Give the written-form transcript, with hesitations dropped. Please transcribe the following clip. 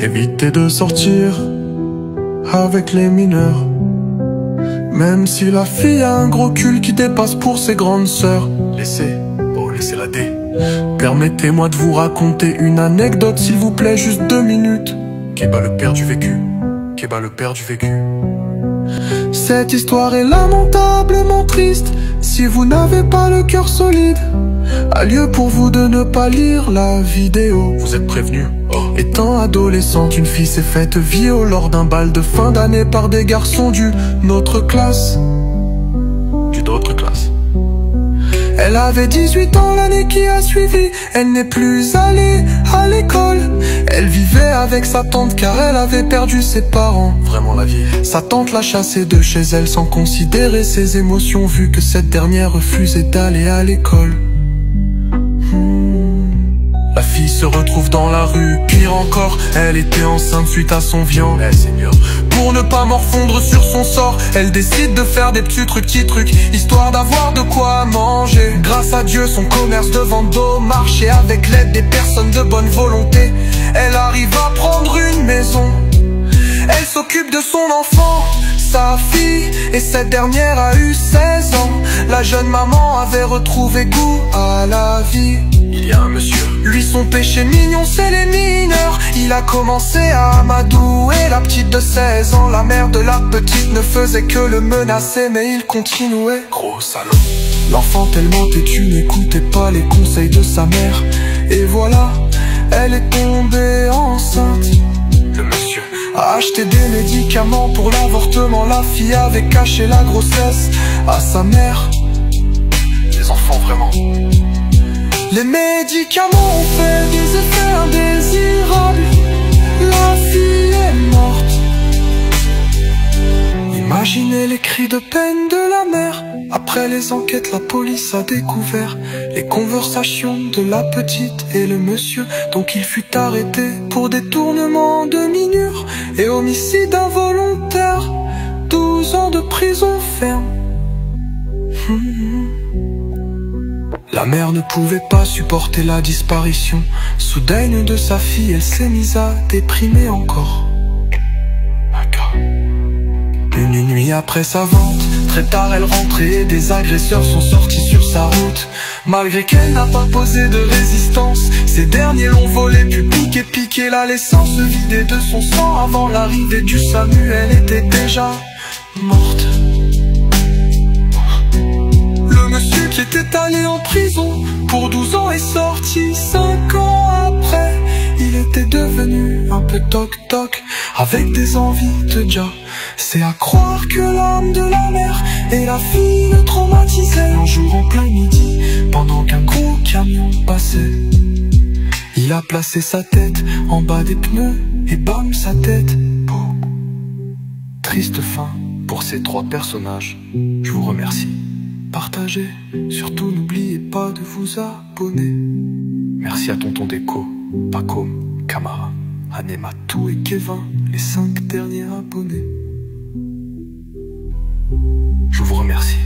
Évitez de sortir avec les mineurs. Même si la fille a un gros cul qui dépasse pour ses grandes sœurs. Laissez-la dé. Permettez-moi de vous raconter une anecdote, s'il vous plaît, juste 2 minutes. Kéba le père du vécu. Cette histoire est lamentablement triste. Si vous n'avez pas le cœur solide, a lieu pour vous de ne pas lire la vidéo. Vous êtes prévenus. Étant adolescente, une fille s'est faite violer lors d'un bal de fin d'année par des garçons d'une autre classe. Elle avait 18 ans l'année qui a suivi. Elle n'est plus allée à l'école. Elle vivait avec sa tante car elle avait perdu ses parents. Vraiment la vie. Sa tante l'a chassée de chez elle sans considérer ses émotions, vu que cette dernière refusait d'aller à l'école. La fille se retrouve dans la rue. Pire encore, elle était enceinte suite à son viol. Seigneur. Pour ne pas morfondre sur son sort, elle décide de faire des petits trucs, histoire d'avoir de quoi manger. Grâce à Dieu, son commerce de vente d'eau marche, et avec l'aide des personnes de bonne volonté, elle arrive à prendre une maison. Elle s'occupe de son enfant, sa fille, et cette dernière a eu 16 ans. La jeune maman avait retrouvé goût à la vie. Il y a un monsieur. Lui, son péché mignon, c'est les mineurs. Il a commencé à amadouer la petite de 16 ans. La mère de la petite ne faisait que le menacer, mais il continuait. Gros salaud. L'enfant tellement têtu n'écoutait pas les conseils de sa mère. Et voilà, elle est tombée enceinte. Le monsieur a acheté des médicaments pour l'avortement. La fille avait caché la grossesse à sa mère. Des enfants vraiment. Les médicaments ont fait des effets indésirables. La fille est morte. Imaginez les cris de peine de la mère. Après les enquêtes, la police a découvert les conversations de la petite et le monsieur. Donc il fut arrêté pour détournement de mineurs et homicide involontaire. 12 ans de prison ferme. La mère ne pouvait pas supporter la disparition soudaine de sa fille. Elle s'est mise à déprimer encore. Une nuit après sa vente, très tard elle rentrait, des agresseurs sont sortis sur sa route. Malgré qu'elle n'a pas posé de résistance, ces derniers l'ont volé puis piqué la laissant se vider de son sang. Avant l'arrivée du SAMU, elle était déjà morte. Le monsieur qui était allé en prison pour 12 ans est sorti 5 ans après. Il était devenu un peu toc-toc, avec des envies de Jah. C'est à croire que l'âme de la mère et la fille le traumatisaient. Un jour en plein midi, pendant qu'un gros camion passait, il a placé sa tête en bas des pneus et bam, sa tête. Boum. Triste fin pour ces 3 personnages. Je vous remercie. Partagez, surtout n'oubliez pas de vous abonner. Merci à Tonton Déco, Paco, Camara, Anema, Tou et Kevin, les 5 derniers abonnés. Je vous remercie.